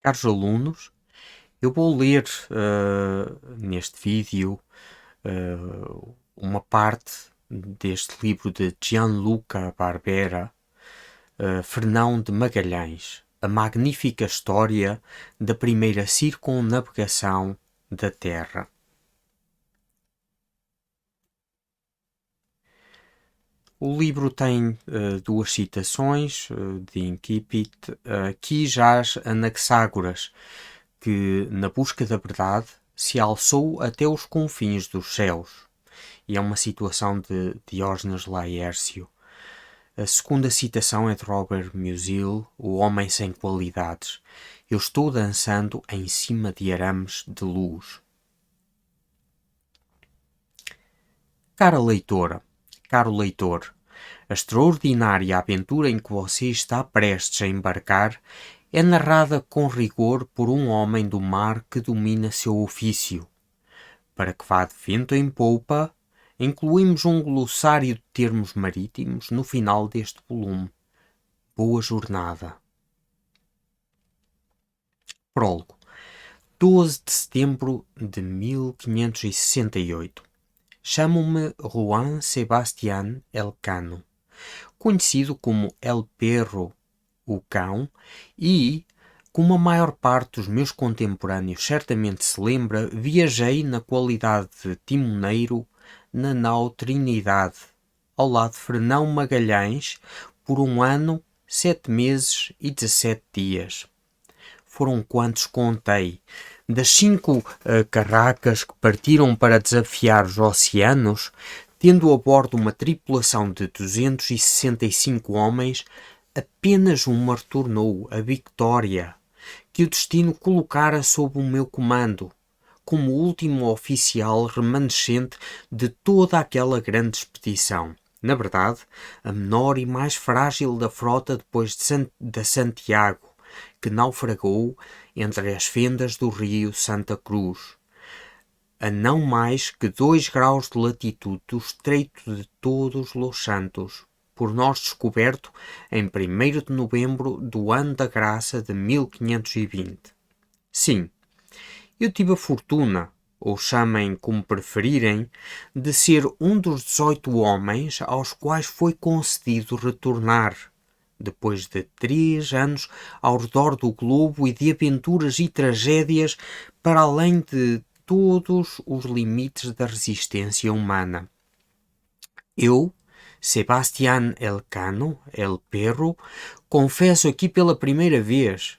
Caros alunos, eu vou ler neste vídeo uma parte deste livro de Gianluca Barbera, Fernão de Magalhães, a magnífica história da primeira circunnavegação da Terra. O livro tem duas citações de incipit. Aqui jaz Anaxágoras, que, na busca da verdade, se alçou até os confins dos céus. E é uma situação de Diógenes Laércio. A segunda citação é de Robert Musil, O Homem Sem Qualidades. Eu estou dançando em cima de arames de luz. Cara leitora, caro leitor, a extraordinária aventura em que você está prestes a embarcar é narrada com rigor por um homem do mar que domina seu ofício. Para que vá de vento em popa, incluímos um glossário de termos marítimos no final deste volume. Boa jornada. Prólogo. 12 de setembro de 1568. Chamo-me Juan Sebastián Elcano, conhecido como El Perro, o cão, e, como a maior parte dos meus contemporâneos certamente se lembra, viajei na qualidade de timoneiro na nau Trinidade, ao lado de Fernão Magalhães, por 1 ano, 7 meses e 17 dias. Foram quantos contei. Das 5 carracas que partiram para desafiar os oceanos, tendo a bordo uma tripulação de 265 homens, apenas uma retornou, a Victória, que o destino colocara sob o meu comando, como último oficial remanescente de toda aquela grande expedição. Na verdade, a menor e mais frágil da frota depois de Santiago, que naufragou entre as fendas do rio Santa Cruz, a não mais que 2 graus de latitude do Estreito de Todos los Santos, por nós descoberto em 1º de novembro do ano da graça de 1520. Sim, eu tive a fortuna, ou chamem como preferirem, de ser um dos 18 homens aos quais foi concedido retornar, depois de 3 anos ao redor do globo e de aventuras e tragédias para além de todos os limites da resistência humana. Eu, Sebastián Elcano, El Perro, confesso aqui pela primeira vez,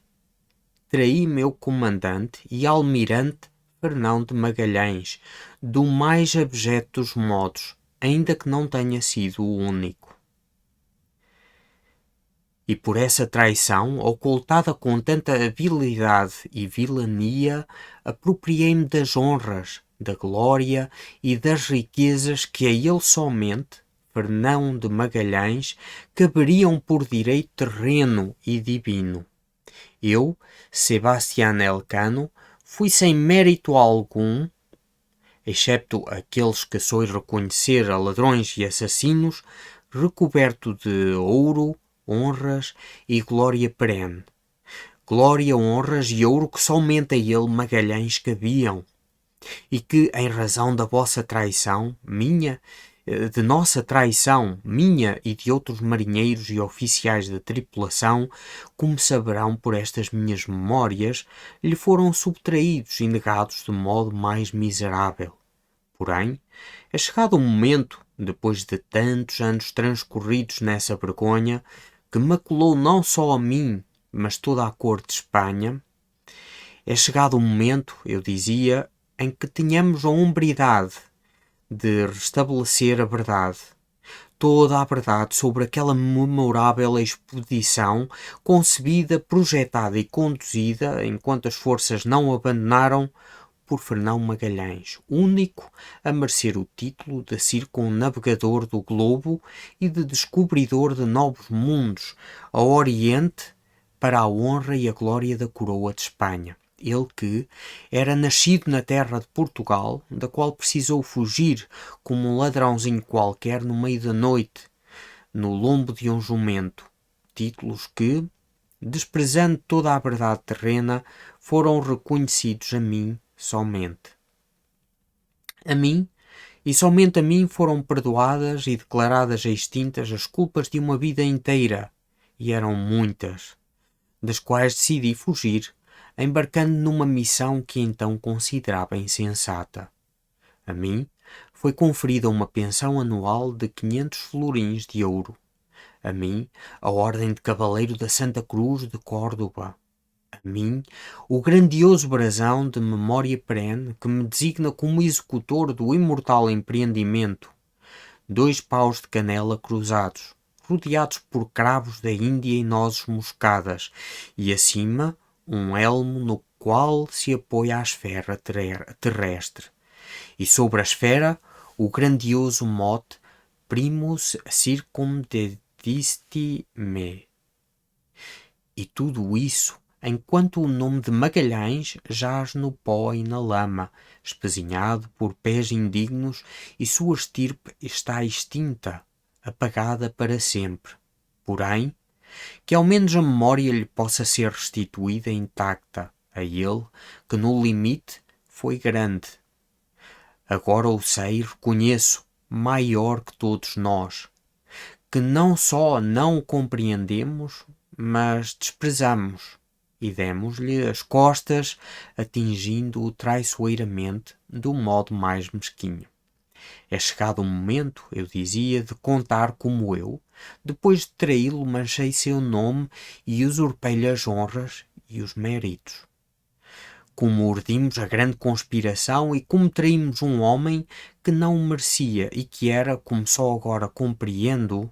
traí meu comandante e almirante Fernão de Magalhães, do mais abjeto dos modos, ainda que não tenha sido o único. E por essa traição, ocultada com tanta habilidade e vilania, apropriei-me das honras, da glória e das riquezas que a ele somente, Fernão de Magalhães, caberiam por direito terreno e divino. Eu, Sebastián Elcano, fui sem mérito algum, excepto aqueles que sois reconhecer a ladrões e assassinos, recoberto de ouro, honras e glória perene. Glória, honras e ouro que somente a ele Magalhães cabiam, e que, em razão da vossa traição, de nossa traição, minha e de outros marinheiros e oficiais da tripulação, como saberão por estas minhas memórias, lhe foram subtraídos e negados de modo mais miserável. Porém, é chegado o momento, depois de tantos anos transcorridos nessa vergonha, que maculou não só a mim, mas toda a corte de Espanha, é chegado o momento, eu dizia, em que tenhamos a hombridade de restabelecer a verdade, toda a verdade sobre aquela memorável expedição concebida, projetada e conduzida, enquanto as forças não abandonaram, por Fernão Magalhães, único a merecer o título de circunnavegador do globo e de descobridor de novos mundos ao Oriente, para a honra e a glória da coroa de Espanha. Ele que era nascido na terra de Portugal, da qual precisou fugir como um ladrãozinho qualquer no meio da noite, no lombo de um jumento. Títulos que, desprezando toda a verdade terrena, foram reconhecidos a mim somente. A mim, e somente a mim, foram perdoadas e declaradas extintas as culpas de uma vida inteira, e eram muitas, das quais decidi fugir, embarcando numa missão que então considerava insensata. A mim foi conferida uma pensão anual de 500 florins de ouro. A mim, a Ordem de Cavaleiro da Santa Cruz de Córdoba. A mim, o grandioso brasão de memória perene que me designa como executor do imortal empreendimento. 2 paus de canela cruzados, rodeados por cravos da Índia e nozes moscadas, e acima um elmo no qual se apoia a esfera terrestre. E sobre a esfera o grandioso mote Primus circumdediste me. E tudo isso enquanto o nome de Magalhães jaz no pó e na lama, espezinhado por pés indignos, e sua estirpe está extinta, apagada para sempre. Porém, que ao menos a memória lhe possa ser restituída intacta, a ele, que no limite foi grande. Agora o sei e reconheço, maior que todos nós, que não só não o compreendemos, mas desprezamos e demos-lhe as costas, atingindo-o traiçoeiramente do modo mais mesquinho. É chegado o momento, eu dizia, de contar como eu, depois de traí-lo, manchei seu nome e usurpei-lhe as honras e os méritos. Como urdimos a grande conspiração e como traímos um homem que não o merecia e que era, como só agora compreendo,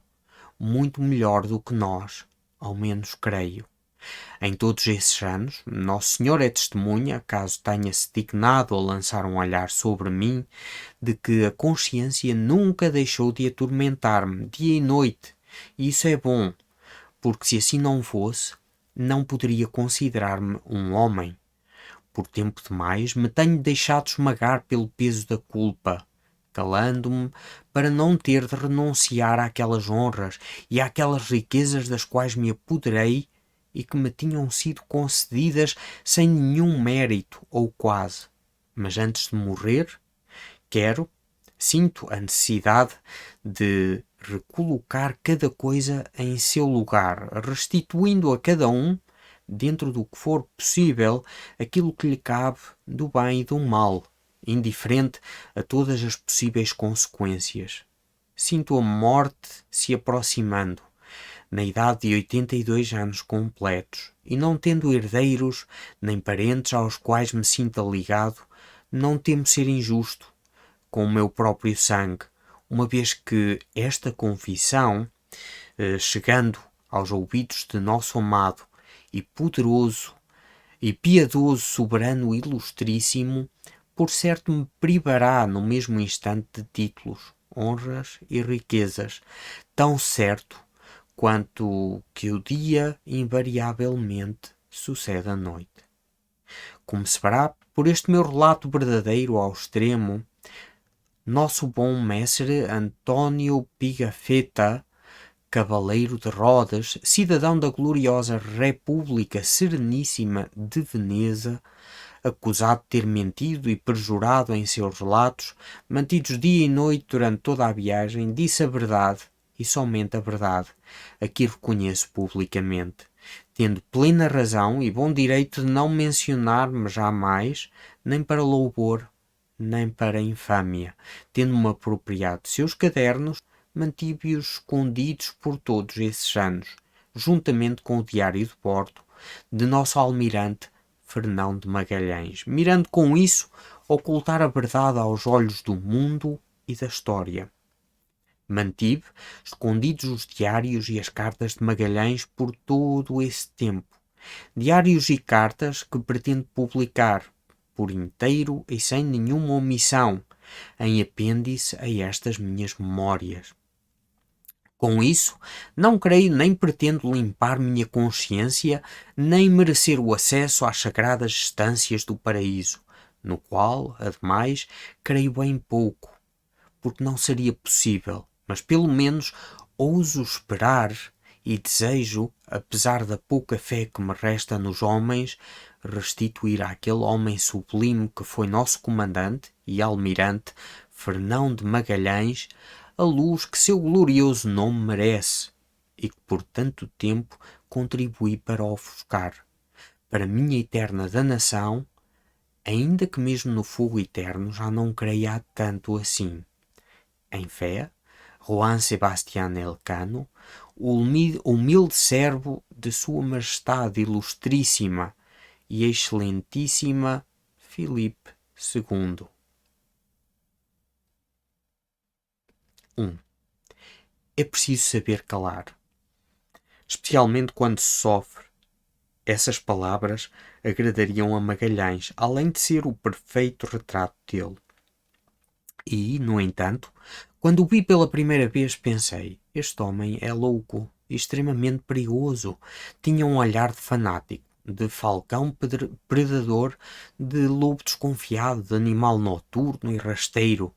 muito melhor do que nós, ao menos creio. Em todos esses anos, Nosso Senhor é testemunha, caso tenha-se dignado a lançar um olhar sobre mim, de que a consciência nunca deixou de atormentar-me, dia e noite, e isso é bom, porque se assim não fosse, não poderia considerar-me um homem. Por tempo demais me tenho deixado esmagar pelo peso da culpa, calando-me para não ter de renunciar àquelas honras e àquelas riquezas das quais me apoderei e que me tinham sido concedidas sem nenhum mérito ou quase. Mas antes de morrer, sinto a necessidade de recolocar cada coisa em seu lugar, restituindo a cada um, dentro do que for possível, aquilo que lhe cabe do bem e do mal, indiferente a todas as possíveis consequências. Sinto a morte se aproximando, na idade de 82 anos completos, e não tendo herdeiros nem parentes aos quais me sinta ligado, não temo ser injusto com o meu próprio sangue, uma vez que esta confissão, chegando aos ouvidos de nosso amado e poderoso e piedoso soberano ilustríssimo, por certo me privará no mesmo instante de títulos, honras e riquezas, tão certo quanto que o dia invariavelmente sucede à noite. Como se verá por este meu relato verdadeiro ao extremo, nosso bom mestre António Pigafetta, cavaleiro de Rodas, cidadão da gloriosa República Sereníssima de Veneza, acusado de ter mentido e perjurado em seus relatos, mantidos dia e noite durante toda a viagem, disse a verdade, e somente a verdade, a que reconheço publicamente, tendo plena razão e bom direito de não mencionar-me jamais, nem para louvor, nem para infâmia, tendo-me apropriado de seus cadernos, mantive-os escondidos por todos esses anos, juntamente com o diário de bordo de nosso almirante Fernão de Magalhães, mirando com isso ocultar a verdade aos olhos do mundo e da história. Mantive escondidos os diários e as cartas de Magalhães por todo esse tempo, diários e cartas que pretendo publicar por inteiro e sem nenhuma omissão, em apêndice a estas minhas memórias. Com isso, não creio nem pretendo limpar minha consciência, nem merecer o acesso às sagradas estâncias do paraíso, no qual, ademais, creio bem pouco, porque não seria possível, mas pelo menos ouso esperar e desejo, apesar da pouca fé que me resta nos homens, restituir àquele homem sublime que foi nosso comandante e almirante, Fernão de Magalhães, a luz que seu glorioso nome merece e que por tanto tempo contribuí para ofuscar. Para minha eterna danação, ainda que mesmo no fogo eterno já não creia há tanto assim. Em fé, Juan Sebastián Elcano, o humilde servo de Sua Majestade Ilustríssima e Excelentíssima Filipe II. 1. É preciso saber calar, especialmente quando se sofre. Essas palavras agradariam a Magalhães, além de ser o perfeito retrato dele. E, no entanto, quando o vi pela primeira vez, pensei: este homem é louco, extremamente perigoso. Tinha um olhar de fanático, de falcão predador, de lobo desconfiado, de animal noturno e rasteiro,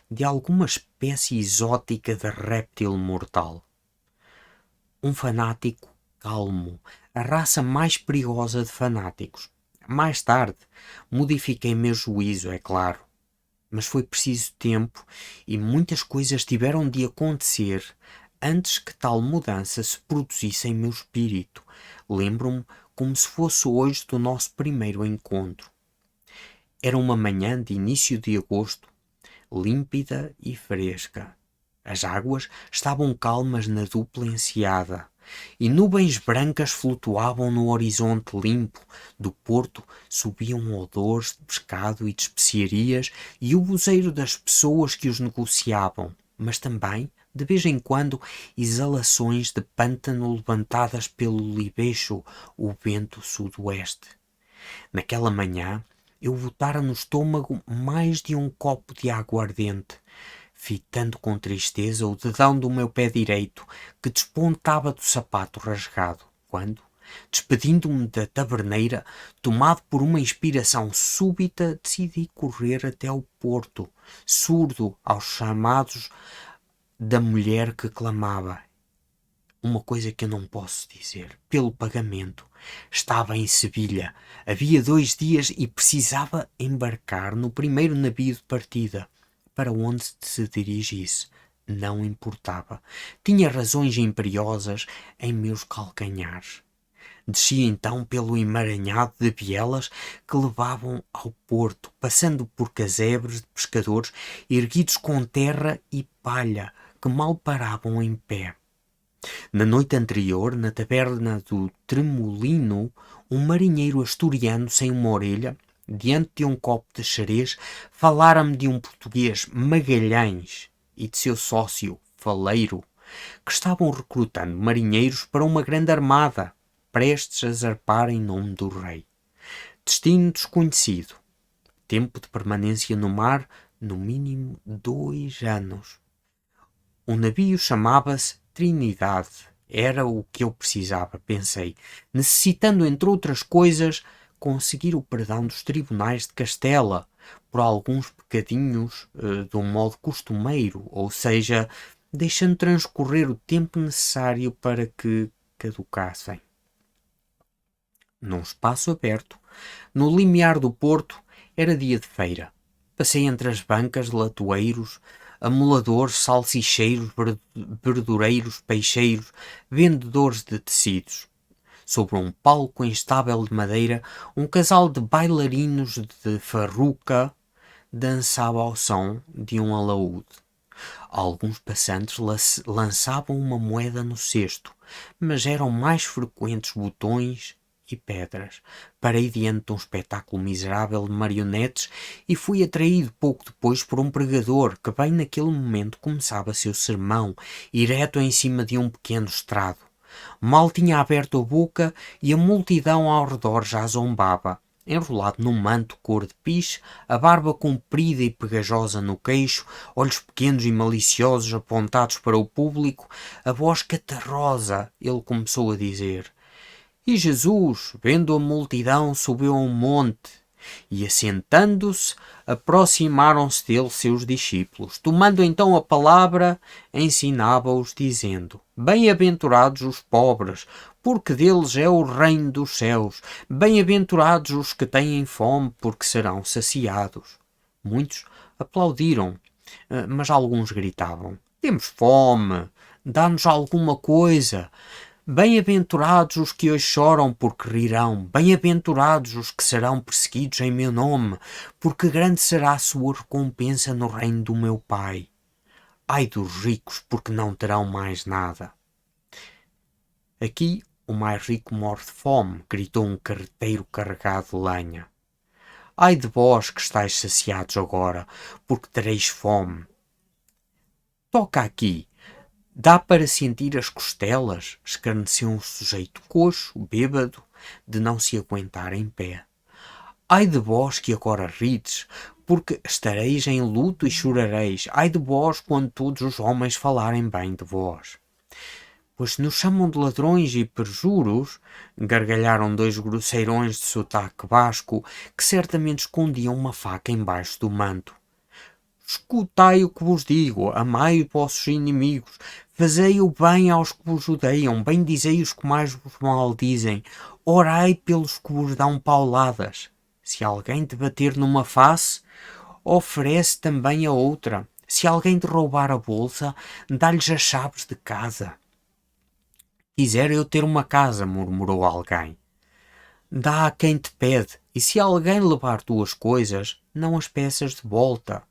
de alguma espécie exótica de réptil mortal. Um fanático calmo, a raça mais perigosa de fanáticos. Mais tarde, modifiquei meu juízo, é claro. Mas foi preciso tempo e muitas coisas tiveram de acontecer antes que tal mudança se produzisse em meu espírito. Lembro-me como se fosse hoje do nosso primeiro encontro. Era uma manhã de início de agosto, límpida e fresca. As águas estavam calmas na dupla enseada, e nuvens brancas flutuavam no horizonte limpo. Do porto subiam odores de pescado e de especiarias e o vozeiro das pessoas que os negociavam, mas também, de vez em quando, exalações de pântano levantadas pelo libeixo, o vento sudoeste. Naquela manhã, eu botara no estômago mais de um copo de aguardente, fitando com tristeza o dedão do meu pé direito, que despontava do sapato rasgado, quando, despedindo-me da taberneira, tomado por uma inspiração súbita, decidi correr até ao porto, surdo aos chamados da mulher que clamava. Uma coisa que eu não posso dizer, pelo pagamento. Estava em Sevilha, havia 2 dias e precisava embarcar no primeiro navio de partida. Para onde se dirigisse, não importava. Tinha razões imperiosas em meus calcanhares. Desci então pelo emaranhado de bielas que levavam ao porto, passando por casebres de pescadores erguidos com terra e palha que mal paravam em pé. Na noite anterior, na taberna do Tremolino, um marinheiro asturiano sem uma orelha, diante de um copo de xerez, falara-me de um português, Magalhães, e de seu sócio, Faleiro, que estavam recrutando marinheiros para uma grande armada, prestes a zarpar em nome do rei. Destino desconhecido. Tempo de permanência no mar, no mínimo 2 anos. O navio chamava-se Trinidade. Era o que eu precisava, pensei, necessitando, entre outras coisas, conseguir o perdão dos tribunais de Castela por alguns pecadinhos de um modo costumeiro, ou seja, deixando transcorrer o tempo necessário para que caducassem. Num espaço aberto, no limiar do porto, era dia de feira. Passei entre as bancas de latoeiros, amoladores, salsicheiros, verdureiros, peixeiros, vendedores de tecidos. Sobre um palco instável de madeira, um casal de bailarinos de farruca dançava ao som de um alaúde. Alguns passantes lançavam uma moeda no cesto, mas eram mais frequentes botões e pedras. Parei diante de um espetáculo miserável de marionetes e fui atraído pouco depois por um pregador que bem naquele momento começava seu sermão, ereto em cima de um pequeno estrado. Mal tinha aberto a boca e a multidão ao redor já zombava. Enrolado num manto cor de piche, a barba comprida e pegajosa no queixo, olhos pequenos e maliciosos apontados para o público, a voz catarrosa, ele começou a dizer: E Jesus, vendo a multidão, subiu a um monte E assentando-se, aproximaram-se dele seus discípulos. Tomando então a palavra, ensinava-os, dizendo: Bem-aventurados os pobres, porque deles é o reino dos céus. Bem-aventurados os que têm fome, porque serão saciados. Muitos aplaudiram, mas alguns gritavam: Temos fome, dá-nos alguma coisa. Bem-aventurados os que hoje choram, porque rirão. Bem-aventurados os que serão perseguidos em meu nome, porque grande será a sua recompensa no reino do meu Pai. Ai dos ricos, porque não terão mais nada. Aqui o mais rico morre de fome, gritou um carreteiro carregado de lenha. Ai de vós que estáis saciados agora, porque tereis fome. Toca aqui. Dá para sentir as costelas? Escarneceu um sujeito coxo, bêbado, de não se aguentar em pé. Ai de vós que agora rides, porque estareis em luto e chorareis. Ai de vós quando todos os homens falarem bem de vós. Pois nos chamam de ladrões e perjuros, gargalharam dois grosseirões de sotaque basco, que certamente escondiam uma faca embaixo do manto. Escutai o que vos digo, amai os vossos inimigos, fazei o bem aos que vos odeiam, bendizei os que mais vos maldizem, orai pelos que vos dão pauladas. Se alguém te bater numa face, oferece também a outra. Se alguém te roubar a bolsa, dá-lhes as chaves de casa. Quisera eu ter uma casa, murmurou alguém. Dá a quem te pede, e se alguém levar tuas coisas, não as peças de volta.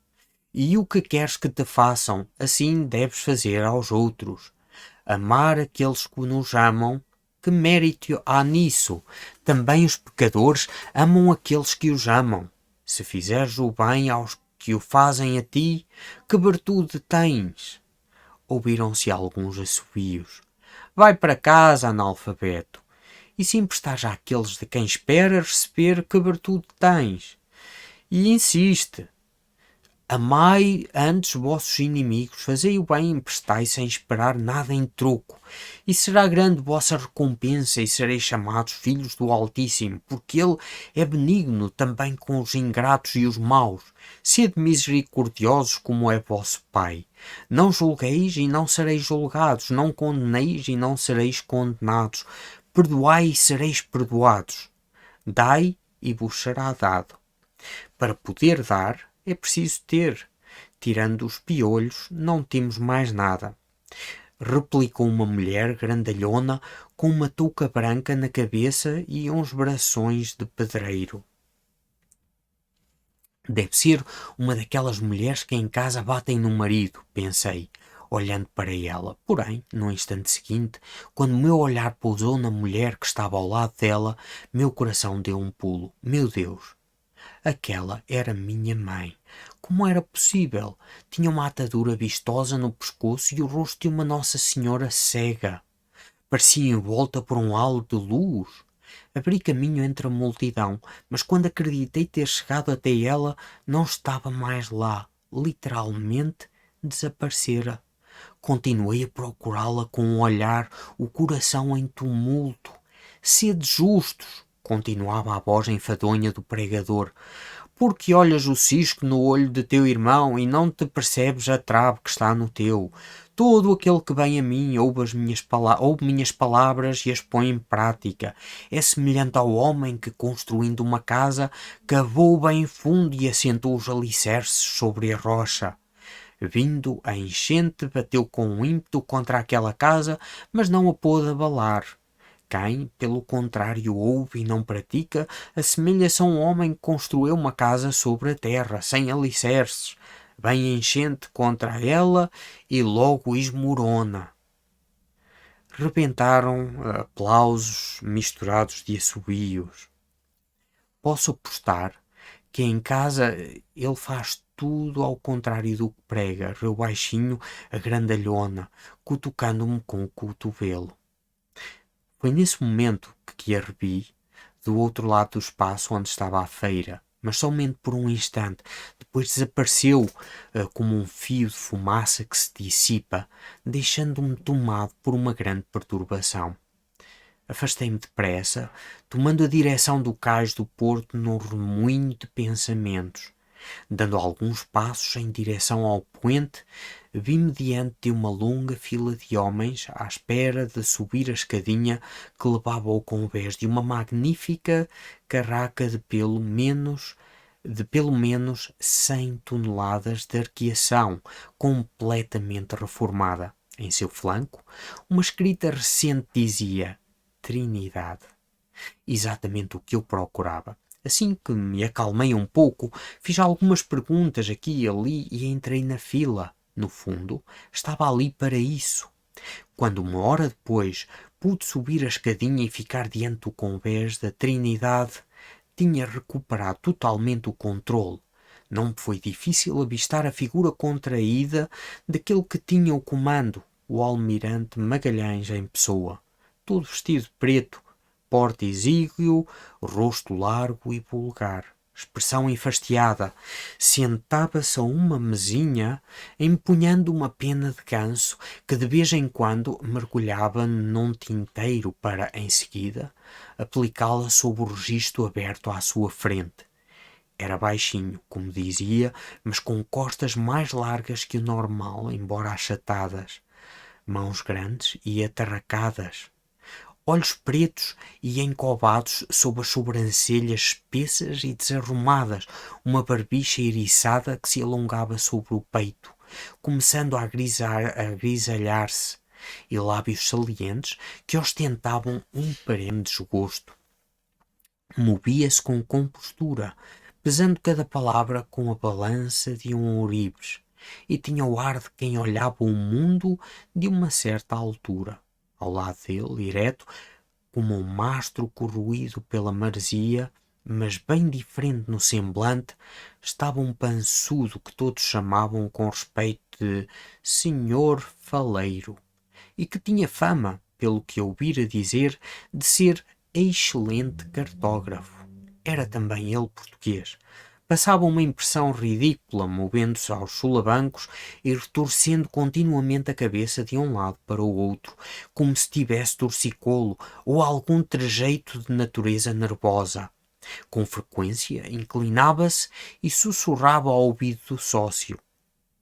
E o que queres que te façam, assim deves fazer aos outros. Amar aqueles que nos amam, que mérito há nisso? Também os pecadores amam aqueles que os amam. Se fizeres o bem aos que o fazem a ti, que virtude tens? Ouviram-se alguns assobios. Vai para casa, analfabeto, e se emprestares àqueles de quem esperas receber, que virtude tens? E insiste. Amai antes vossos inimigos, fazei o bem e emprestai sem esperar nada em troco, e será grande vossa recompensa e sereis chamados filhos do Altíssimo, porque ele é benigno também com os ingratos e os maus. Sede misericordiosos como é vosso Pai. Não julgueis e não sereis julgados, não condeneis e não sereis condenados. Perdoai e sereis perdoados. Dai e vos será dado. Para poder dar, é preciso ter. Tirando os piolhos, não temos mais nada. Replicou uma mulher grandalhona com uma touca branca na cabeça e uns brações de pedreiro. Deve ser uma daquelas mulheres que em casa batem no marido, pensei, olhando para ela. Porém, no instante seguinte, quando o meu olhar pousou na mulher que estava ao lado dela, meu coração deu um pulo. Meu Deus! Aquela era minha mãe. Como era possível? Tinha uma atadura vistosa no pescoço e o rosto de uma Nossa Senhora cega. Parecia envolta por um halo de luz. Abri caminho entre a multidão, mas quando acreditei ter chegado até ela, não estava mais lá. Literalmente desaparecera. Continuei a procurá-la com um olhar, o coração em tumulto. Sede justos, continuava a voz enfadonha do pregador, porque olhas o cisco no olho de teu irmão e não te percebes a trave que está no teu. Todo aquele que vem a mim ouve minhas palavras e as põe em prática. É semelhante ao homem que, construindo uma casa, cavou bem fundo e assentou os alicerces sobre a rocha. Vindo a enchente, bateu com ímpeto contra aquela casa, mas não a pôde abalar. Quem, pelo contrário, ouve e não pratica, assemelha-se a um homem que construiu uma casa sobre a terra, sem alicerces. Vem enchente contra ela e logo esmorona. Rebentaram aplausos misturados de assobios. Posso apostar que em casa ele faz tudo ao contrário do que prega, riu baixinho a grandalhona, cutucando-me com o cotovelo. Foi nesse momento que a revi, do outro lado do espaço onde estava a feira, mas somente por um instante. Depois desapareceu como um fio de fumaça que se dissipa, deixando-me tomado por uma grande perturbação. Afastei-me depressa, tomando a direção do cais do porto num remoinho de pensamentos. Dando alguns passos em direção ao poente, vi-me diante de uma longa fila de homens à espera de subir a escadinha que levava ao convés de uma magnífica carraca de pelo menos 100 toneladas de arqueação, completamente reformada. Em seu flanco, uma escrita recente dizia Trinidade. Exatamente o que eu procurava. Assim que me acalmei um pouco, fiz algumas perguntas aqui e ali e entrei na fila. No fundo, estava ali para isso. Quando uma hora depois pude subir a escadinha e ficar diante do convés da Trinidade, tinha recuperado totalmente o controle. Não me foi difícil avistar a figura contraída daquele que tinha o comando, o almirante Magalhães em pessoa, todo vestido de preto, porte exíguo, rosto largo e vulgar, expressão enfastiada. Sentava-se a uma mesinha, empunhando uma pena de ganso que de vez em quando mergulhava num tinteiro para, em seguida, aplicá-la sob o registro aberto à sua frente. Era baixinho, como dizia, mas com costas mais largas que o normal, embora achatadas, mãos grandes e atarracadas, olhos pretos e encovados sob as sobrancelhas espessas e desarrumadas, uma barbicha eriçada que se alongava sobre o peito, começando a grisalhar-se, e lábios salientes que ostentavam um perene desgosto. Movia-se com compostura, pesando cada palavra com a balança de um ourives, e tinha o ar de quem olhava o mundo de uma certa altura. Ao lado dele, ereto, como um mastro corroído pela maresia, mas bem diferente no semblante, estava um pançudo que todos chamavam com respeito de Senhor Faleiro, e que tinha fama, pelo que ouvira dizer, de ser excelente cartógrafo. Era também ele português. Passava uma impressão ridícula, movendo-se aos solabancos e retorcendo continuamente a cabeça de um lado para o outro, como se tivesse torcicolo ou algum trejeito de natureza nervosa. Com frequência inclinava-se e sussurrava ao ouvido do sócio.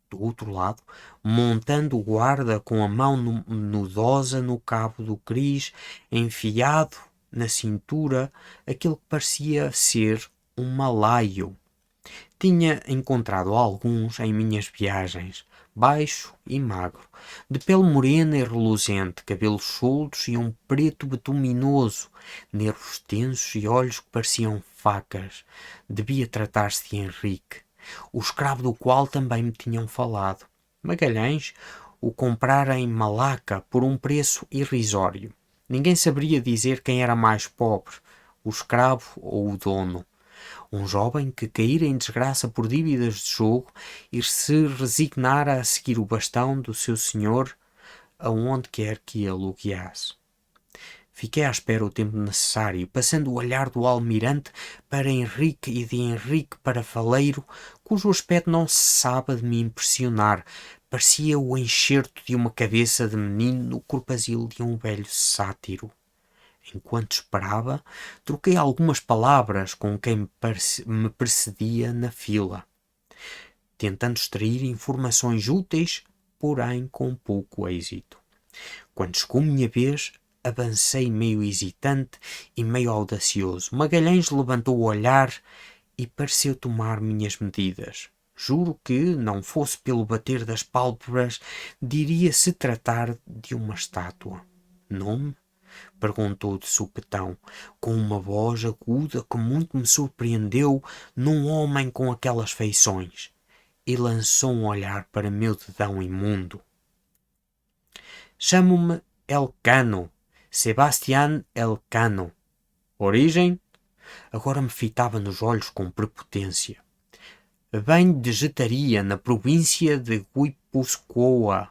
Do outro lado, montando o guarda com a mão nudosa no cabo do cris, enfiado na cintura, aquele que parecia ser um malaio. Tinha encontrado alguns em minhas viagens, baixo e magro, de pele morena e reluzente, cabelos soltos e um preto betuminoso, nervos tensos e olhos que pareciam facas. Devia tratar-se de Henrique, o escravo do qual também me tinham falado. Magalhães o comprara em Malaca por um preço irrisório. Ninguém saberia dizer quem era mais pobre, o escravo ou o dono. Um jovem que caíra em desgraça por dívidas de jogo e se resignara a seguir o bastão do seu senhor aonde quer que ele o guiasse. Fiquei à espera o tempo necessário, passando o olhar do almirante para Henrique e de Henrique para Faleiro, cujo aspecto não cessava de me impressionar. Parecia o enxerto de uma cabeça de menino no corpazil de um velho sátiro. Enquanto esperava, troquei algumas palavras com quem me precedia na fila, tentando extrair informações úteis, porém com pouco êxito. Quando chegou minha vez, avancei meio hesitante e meio audacioso. Magalhães levantou o olhar e pareceu tomar minhas medidas. Juro que, não fosse pelo bater das pálpebras, diria se tratar de uma estátua. Nome? Perguntou de supetão, com uma voz aguda que muito me surpreendeu num homem com aquelas feições, e lançou um olhar para meu dedão imundo. Chamo-me Elcano, Sebastián Elcano. Origem? Agora me fitava nos olhos com prepotência. Venho de Jetaria, na província de Guipúzcoa.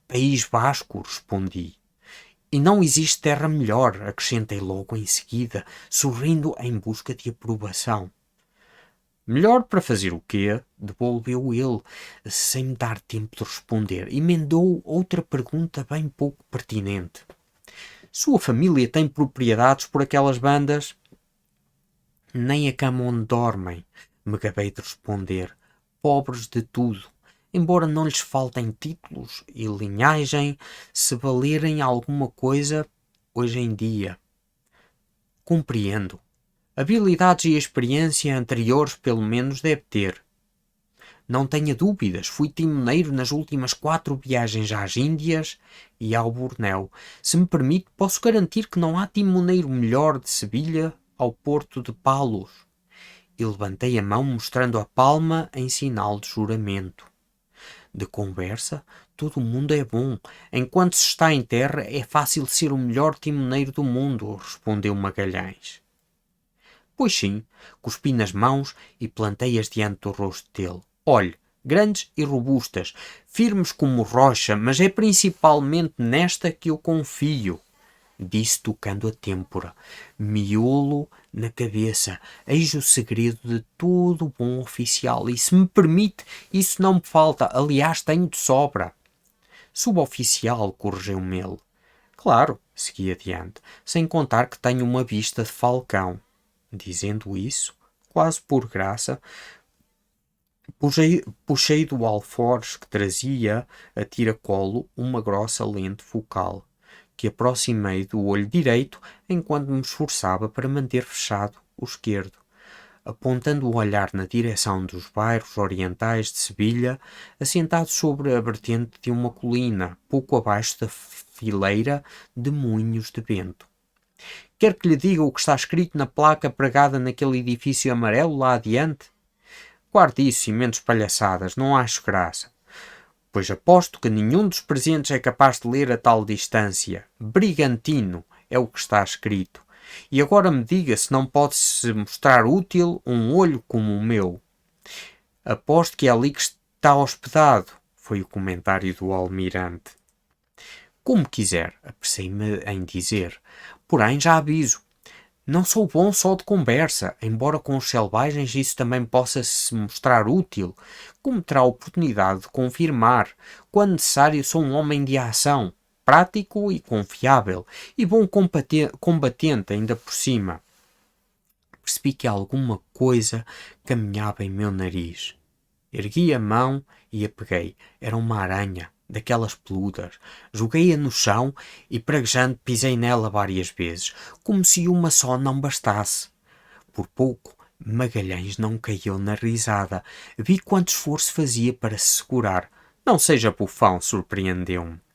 País Vasco, respondi. E não existe terra melhor, acrescentei logo em seguida, sorrindo em busca de aprovação. Melhor para fazer o quê? Devolveu ele, sem me dar tempo de responder. Emendou outra pergunta bem pouco pertinente. Sua família tem propriedades por aquelas bandas? Nem a cama onde dormem, me gabei de responder. Pobres de tudo. Embora não lhes faltem títulos e linhagem, se valerem alguma coisa hoje em dia. Compreendo. Habilidades e experiência anteriores, pelo menos, deve ter. Não tenha dúvidas, fui timoneiro nas últimas 4 viagens às Índias e ao Bornéu. Se me permite, posso garantir que não há timoneiro melhor de Sevilha ao Porto de Palos. E levantei a mão mostrando a palma em sinal de juramento. De conversa, todo o mundo é bom. Enquanto se está em terra, é fácil ser o melhor timoneiro do mundo, respondeu Magalhães. Pois sim, cuspi nas mãos e plantei-as diante do rosto dele. Olhe, grandes e robustas, firmes como rocha, mas é principalmente nesta que eu confio, disse tocando a têmpora. Miolo na cabeça, eis o segredo de todo o bom oficial, e se me permite, isso não me falta, aliás tenho de sobra. Suboficial, corrigiu-me ele. Claro, segui adiante, sem contar que tenho uma vista de falcão. Dizendo isso, quase por graça, puxei do alforje que trazia a tiracolo uma grossa lente focal, que aproximei do olho direito enquanto me esforçava para manter fechado o esquerdo. Apontando o olhar na direção dos bairros orientais de Sevilha, assentados sobre a vertente de uma colina, pouco abaixo da fileira de moinhos de vento. Quer que lhe diga o que está escrito na placa pregada naquele edifício amarelo lá adiante? Guarde isso e menos palhaçadas, não acho graça. Pois aposto que nenhum dos presentes é capaz de ler a tal distância. Brigantino é o que está escrito. E agora me diga se não pode-se mostrar útil um olho como o meu. Aposto que é ali que está hospedado, foi o comentário do almirante. Como quiser, apressei-me em dizer. Porém, já aviso, não sou bom só de conversa, embora com os selvagens isso também possa se mostrar útil, como terá a oportunidade de confirmar. Quando necessário, sou um homem de ação, prático e confiável, e bom combatente ainda por cima. Percebi que alguma coisa caminhava em meu nariz. Ergui a mão e a peguei. Era uma aranha, daquelas peludas. Joguei-a no chão e, praguejando, pisei nela várias vezes, como se uma só não bastasse. Por pouco, Magalhães não caiu na risada. Vi quanto esforço fazia para se segurar. Não seja bufão,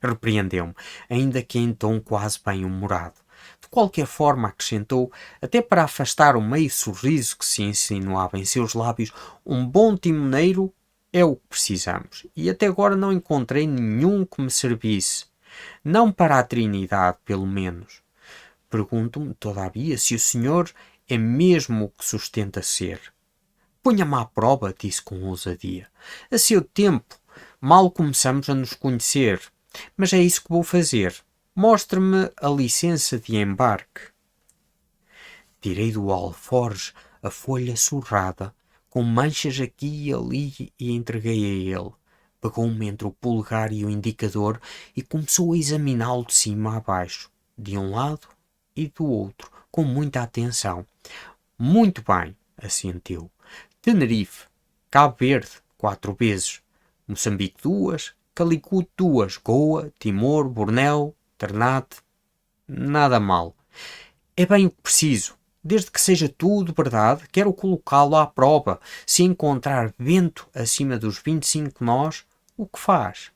repreendeu-me, ainda que em tom quase bem-humorado. De qualquer forma, acrescentou, até para afastar o meio sorriso que se insinuava em seus lábios, um bom timoneiro é o que precisamos, e até agora não encontrei nenhum que me servisse. Não para a Trinidade, pelo menos. Pergunto-me, todavia, se o senhor é mesmo o que sustenta ser. Ponha-me à prova, disse com ousadia. A seu tempo, mal começamos a nos conhecer, mas é isso que vou fazer. Mostre-me a licença de embarque. Tirei do alforje a folha surrada, com manchas aqui e ali, e entreguei a ele. Pegou-me entre o polegar e o indicador e começou a examiná-lo de cima a baixo, de um lado e do outro, com muita atenção. Muito bem, assentiu. Tenerife, Cabo Verde, 4 vezes. Moçambique 2, Calicut 2, Goa, Timor, Bornéu, Ternate. Nada mal. É bem o que preciso. Desde que seja tudo verdade, quero colocá-lo à prova. Se encontrar vento acima dos 25 nós, o que faz?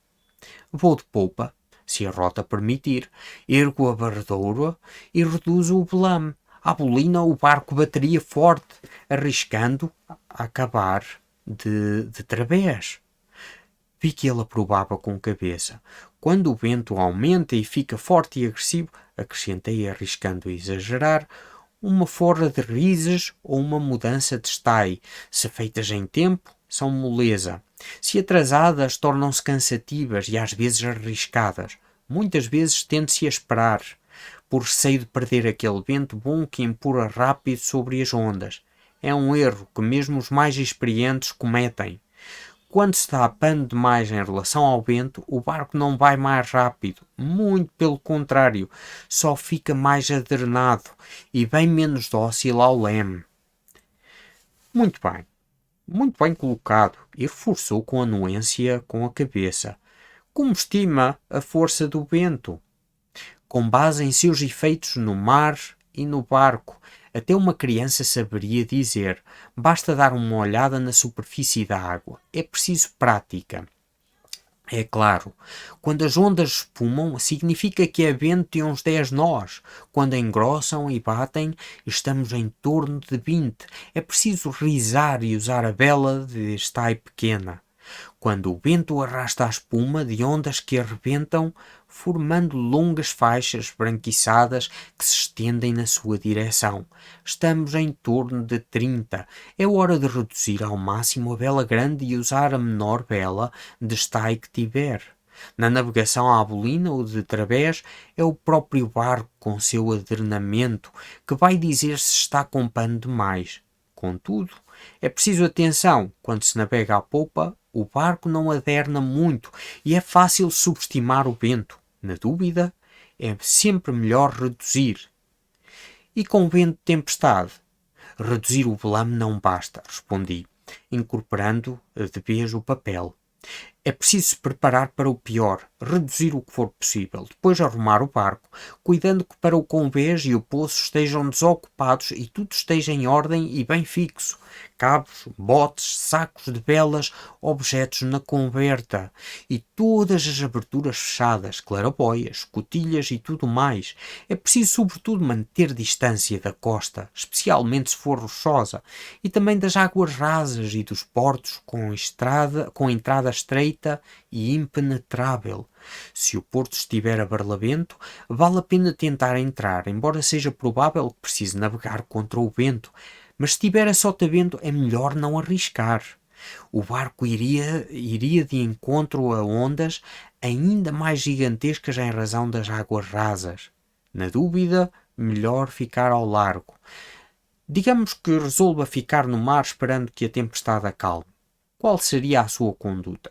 Vou de polpa, se a rota permitir, ergo a barredoura e reduzo o velame. À bolina o barco bateria forte, arriscando a acabar de través. Vi que ele aprovava com cabeça. Quando o vento aumenta e fica forte e agressivo, acrescentei arriscando a exagerar, uma forra de rises ou uma mudança de estai. Se feitas em tempo, são moleza. Se atrasadas, tornam-se cansativas e às vezes arriscadas. Muitas vezes tende-se a esperar, por receio de perder aquele vento bom que empurra rápido sobre as ondas. É um erro que mesmo os mais experientes cometem. Quando se dá pano demais em relação ao vento, o barco não vai mais rápido, muito pelo contrário, só fica mais adrenado e bem menos dócil ao leme. Muito bem colocado, e reforçou com anuência com a cabeça. Como estima a força do vento? Com base em seus efeitos no mar e no barco. Até uma criança saberia dizer. Basta dar uma olhada na superfície da água. É preciso prática. É claro, quando as ondas espumam, significa que é vento de uns 10 nós. Quando engrossam e batem, estamos em torno de 20. É preciso risar e usar a vela de estai pequena. Quando o vento arrasta a espuma de ondas que arrebentam, formando longas faixas branquiçadas que se estendem na sua direção. Estamos em torno de 30. É hora de reduzir ao máximo a vela grande e usar a menor vela de estai que tiver. Na navegação à bolina ou de través, é o próprio barco com seu adrenamento que vai dizer se está com pano demais. Contudo, é preciso atenção quando se navega à popa. O barco não aderna muito e é fácil subestimar o vento. Na dúvida, é sempre melhor reduzir. E com vento de tempestade? Reduzir o velame não basta, respondi, incorporando de vez o papel. É preciso se preparar para o pior, reduzir o que for possível, depois arrumar o barco, cuidando que para o convés e o poço estejam desocupados e tudo esteja em ordem e bem fixo. Cabos, botes, sacos de velas, objetos na converta e todas as aberturas fechadas, claraboias, escotilhas e tudo mais. É preciso sobretudo manter distância da costa, especialmente se for rochosa, e também das águas rasas e dos portos com entrada estreita e impenetrável. Se o porto estiver a barlavento, vale a pena tentar entrar, embora seja provável que precise navegar contra o vento. Mas se estiver a sotavento, é melhor não arriscar. O barco iria de encontro a ondas ainda mais gigantescas em razão das águas rasas. Na dúvida, melhor ficar ao largo. Digamos que resolva ficar no mar esperando que a tempestade acalme. Qual seria a sua conduta?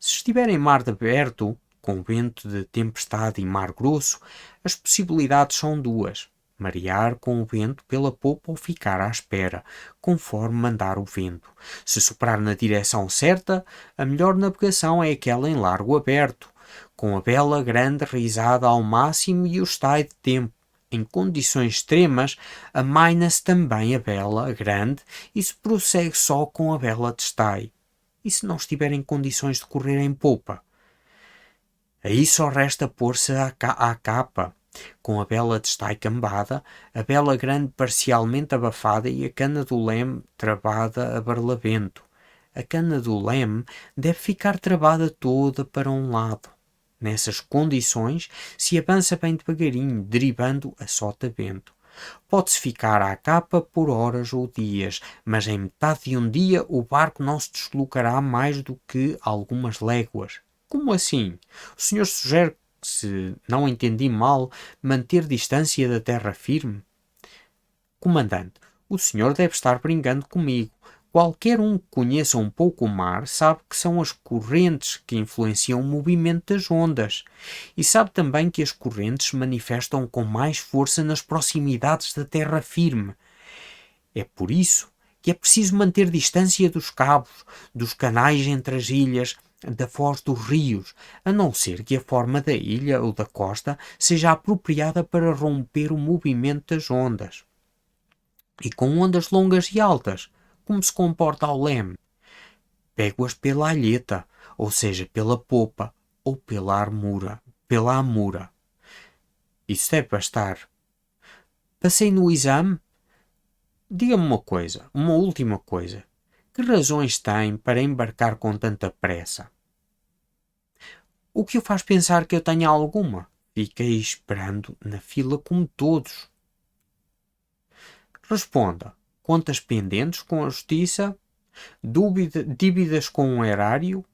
Se estiver em mar de aberto, com vento de tempestade e mar grosso, as possibilidades são duas: marear com o vento pela popa ou ficar à espera, conforme mandar o vento. Se soprar na direção certa, a melhor navegação é aquela em largo aberto, com a vela grande risada ao máximo e o estai de tempo. Em condições extremas, amaina-se também a vela grande e se prossegue só com a vela de estai. E se não estiver em condições de correr em popa? Aí só resta pôr-se à capa, com a vela de estai cambada, a vela grande parcialmente abafada e a cana do leme travada a barlavento. A cana do leme deve ficar travada toda para um lado. Nessas condições, se avança bem devagarinho, derivando a sotavento. Pode-se ficar à capa por horas ou dias, mas em metade de um dia o barco não se deslocará mais do que algumas léguas. Como assim? O senhor sugere, se não entendi mal, manter distância da terra firme? Comandante, o senhor deve estar brincando comigo. Qualquer um que conheça um pouco o mar sabe que são as correntes que influenciam o movimento das ondas. E sabe também que as correntes se manifestam com mais força nas proximidades da terra firme. É por isso que é preciso manter distância dos cabos, dos canais entre as ilhas, da foz dos rios, a não ser que a forma da ilha ou da costa seja apropriada para romper o movimento das ondas. E com ondas longas e altas, como se comporta ao leme? Pego-as pela alheta, ou seja, pela popa, ou pela amura. Isso deve bastar. Passei no exame? Diga-me uma última coisa. Que razões tem para embarcar com tanta pressa? O que o faz pensar que eu tenha alguma? Fiquei esperando na fila como todos. Responda. Contas pendentes com a justiça? Dívidas com o erário?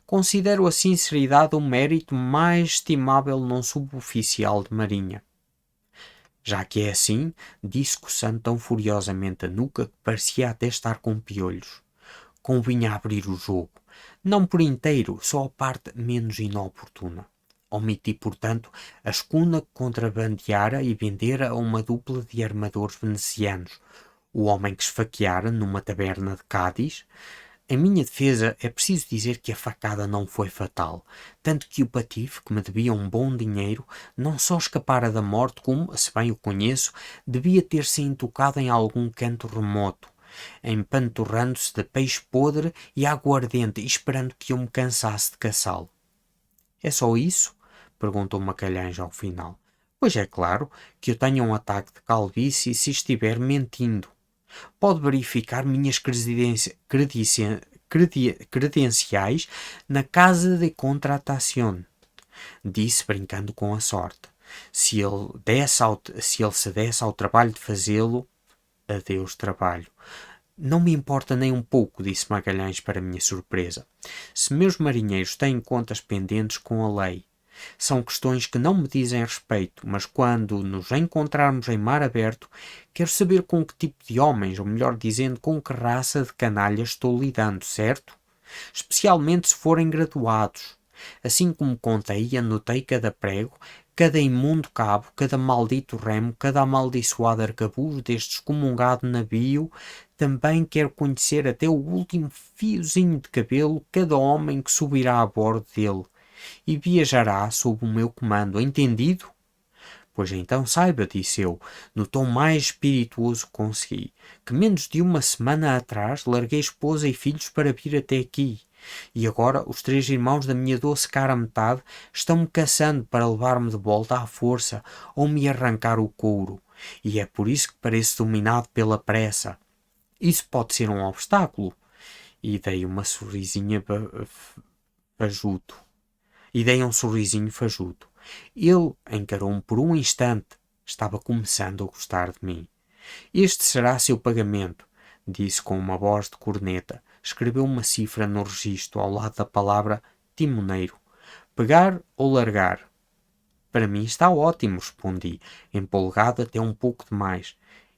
Considero a sinceridade o mérito mais estimável num suboficial de marinha. Já que é assim, disse coçando tão furiosamente a nuca que parecia até estar com piolhos. Convinha abrir o jogo. Não por inteiro, só a parte menos inoportuna. Omiti, portanto, a escuna que contrabandeara e vendera a uma dupla de armadores venezianos, o homem que esfaqueara numa taberna de Cádiz. Em minha defesa, é preciso dizer que a facada não foi fatal, tanto que o patife, que me devia um bom dinheiro, não só escapara da morte, como, se bem o conheço, devia ter-se intocado em algum canto remoto, empanturrando-se de peixe podre e aguardente, esperando que eu me cansasse de caçá-lo. É só isso? Perguntou Magalhães ao final. Pois é claro que eu tenho um ataque de calvície se estiver mentindo. Pode verificar minhas credenciais na Casa de Contratación, disse brincando com a sorte. Se ele se desse ao trabalho de fazê-lo, adeus trabalho. Não me importa nem um pouco, disse Magalhães para minha surpresa. Se meus marinheiros têm contas pendentes com a lei, são questões que não me dizem respeito, mas quando nos encontrarmos em mar aberto, quero saber com que tipo de homens, ou melhor dizendo, com que raça de canalhas estou lidando, certo? Especialmente se forem graduados. Assim como contei e anotei cada prego, cada imundo cabo, cada maldito remo, cada amaldiçoado arcabuz deste excomungado navio, também quero conhecer até o último fiozinho de cabelo cada homem que subirá a bordo dele e viajará sob o meu comando, entendido? Pois então saiba, disse eu, no tom mais espirituoso que consegui, que menos de uma semana atrás larguei esposa e filhos para vir até aqui. E agora os 3 irmãos da minha doce cara metade estão-me caçando para levar-me de volta à força ou me arrancar o couro. E é por isso que pareço dominado pela pressa. Isso pode ser um obstáculo. E dei uma sorrisinha fajuto. E dei um sorrisinho fajuto. Ele encarou-me por um instante. Estava começando a gostar de mim. Este será seu pagamento, disse com uma voz de corneta. Escreveu uma cifra no registro ao lado da palavra timoneiro. Pegar ou largar? Para mim está ótimo, respondi, empolgado até um pouco demais.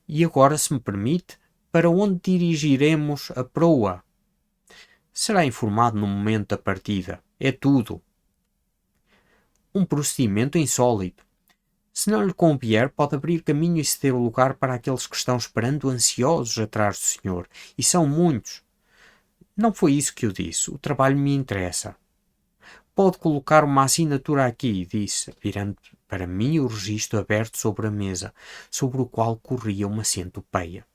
E agora, se me permite, para onde dirigiremos a proa? Será informado no momento da partida. É tudo. Um procedimento insólito. Se não lhe convier, pode abrir caminho e ceder o lugar para aqueles que estão esperando ansiosos atrás do senhor. E são muitos. Não foi isso que eu disse. O trabalho me interessa. Pode colocar uma assinatura aqui, disse, virando para mim o registro aberto sobre a mesa, sobre o qual corria uma centopeia.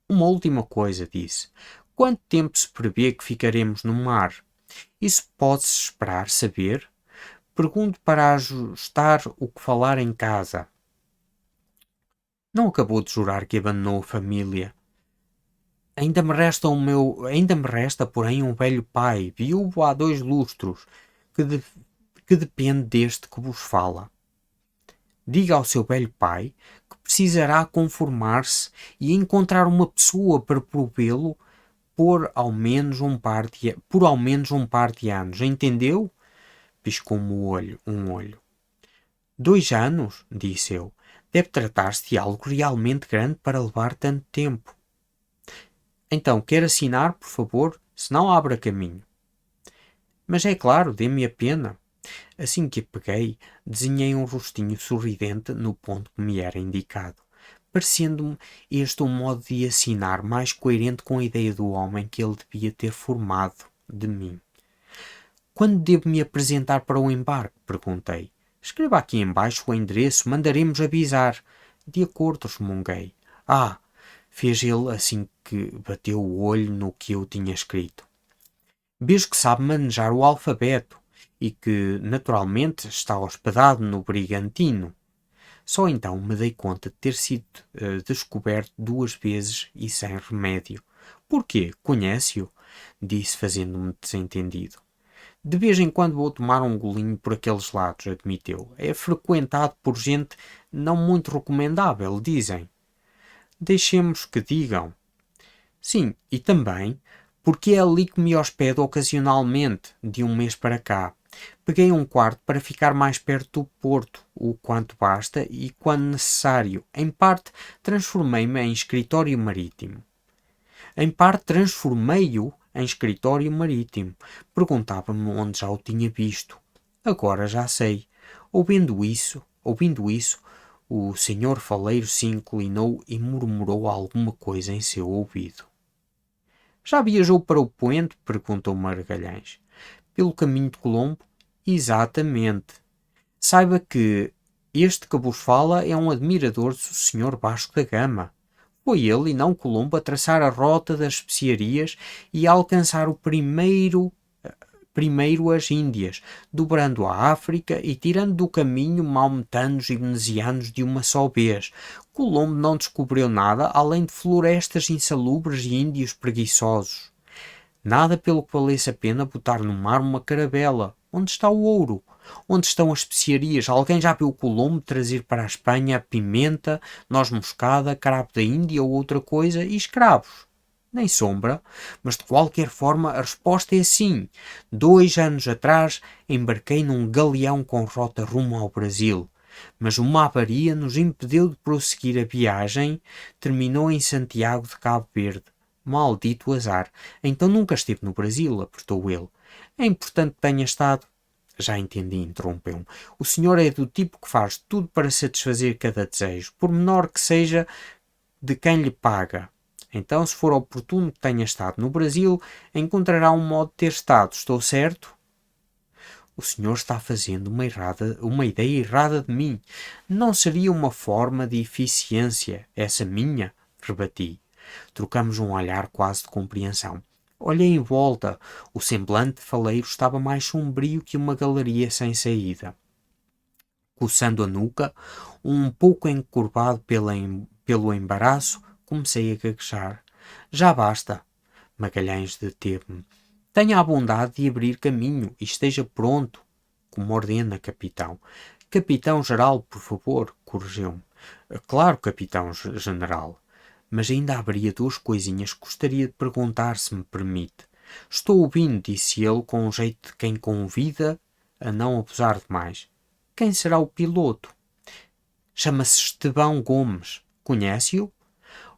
Uma última coisa, disse. Quanto tempo se prevê que ficaremos no mar? Isso pode-se esperar saber? Pergunto para ajustar o que falar em casa. Não acabou de jurar que abandonou a família? Ainda me resta, porém, um velho pai, viúvo há 2 lustros, que depende deste que vos fala. Diga ao seu velho pai que precisará conformar-se e encontrar uma pessoa para provê-lo por ao menos um par de anos. Entendeu? Piscou-me um olho. 2 anos? Disse eu. Deve tratar-se de algo realmente grande para levar tanto tempo. Então, quer assinar, por favor? Senão abra caminho. Mas é claro, dê-me a pena. Assim que a peguei, desenhei um rostinho sorridente no ponto que me era indicado, parecendo-me este um modo de assinar mais coerente com a ideia do homem que ele devia ter formado de mim. Quando devo me apresentar para o embarque? Perguntei. Escreva aqui embaixo o endereço, mandaremos avisar. De acordo, resmunguei. Fez ele assim que bateu o olho no que eu tinha escrito. Vejo que sabe manejar o alfabeto e que, naturalmente, está hospedado no Brigantino. Só então me dei conta de ter sido descoberto 2 vezes e sem remédio. Porquê? Conhece-o? Disse, fazendo-me desentendido. De vez em quando vou tomar um golinho por aqueles lados, admitiu. É frequentado por gente não muito recomendável, dizem. Deixemos que digam. Sim, e também porque é ali que me hospedo ocasionalmente, de um mês para cá. Peguei um quarto para ficar mais perto do porto, o quanto basta e quando necessário. Em parte, transformei-me em escritório marítimo. Em parte, transformei-o em escritório marítimo. Perguntava-me onde já o tinha visto. Agora já sei. Ouvindo isso, o senhor faleiro se inclinou e murmurou alguma coisa em seu ouvido. Já viajou para o Poente? Perguntou Magalhães. Pelo caminho de Colombo? Exatamente. Saiba que este que vos fala é um admirador do senhor Vasco da Gama. Foi ele e não Colombo a traçar a rota das especiarias e a alcançar primeiro as Índias, dobrando a África e tirando do caminho maometanos e venezianos de uma só vez. Colombo não descobriu nada além de florestas insalubres e índios preguiçosos. Nada pelo que valesse a pena botar no mar uma caravela. Onde está o ouro? Onde estão as especiarias? Alguém já viu Colombo trazer para a Espanha pimenta, noz moscada, cravo da Índia ou outra coisa e escravos? Nem sombra, mas de qualquer forma a resposta é sim. 2 anos atrás embarquei num galeão com rota rumo ao Brasil, mas uma avaria nos impediu de prosseguir a viagem. Terminou em Santiago de Cabo Verde. Maldito azar. Então nunca esteve no Brasil, apertou ele. É importante que tenha estado. Já entendi, interrompeu-me. O senhor é do tipo que faz tudo para satisfazer cada desejo, por menor que seja de quem lhe paga. Então, se for oportuno que tenha estado no Brasil, encontrará um modo de ter estado. Estou certo? O senhor está fazendo uma ideia errada de mim. Não seria uma forma de eficiência, essa minha? Rebati. Trocamos um olhar quase de compreensão. Olhei em volta. O semblante de faleiro estava mais sombrio que uma galeria sem saída. Coçando a nuca, um pouco encurvado pelo embaraço, comecei a gaguejar. Já basta. Magalhães deteve-me. Tenha a bondade de abrir caminho e esteja pronto, como ordena, capitão. Capitão-geral, por favor, corrigiu-me. Claro, capitão-general. Mas ainda haveria 2 coisinhas que gostaria de perguntar, se me permite. Estou ouvindo, disse ele, com um jeito de quem convida a não abusar demais. Quem será o piloto? Chama-se Estevão Gomes. Conhece-o?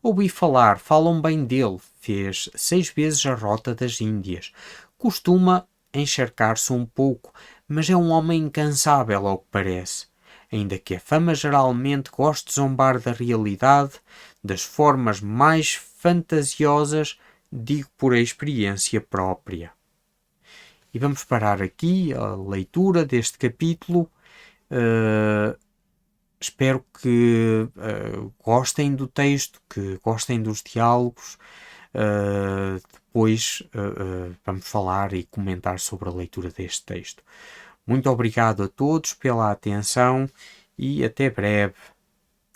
Ouvi falar, falam bem dele. Fez 6 vezes a rota das Índias. Costuma encharcar-se um pouco, mas é um homem incansável, ao que parece. Ainda que a fama geralmente goste de zombar da realidade, das formas mais fantasiosas, digo por experiência própria. E vamos parar aqui a leitura deste capítulo. Espero que gostem do texto, que gostem dos diálogos. Depois vamos falar e comentar sobre a leitura deste texto. Muito obrigado a todos pela atenção e até breve.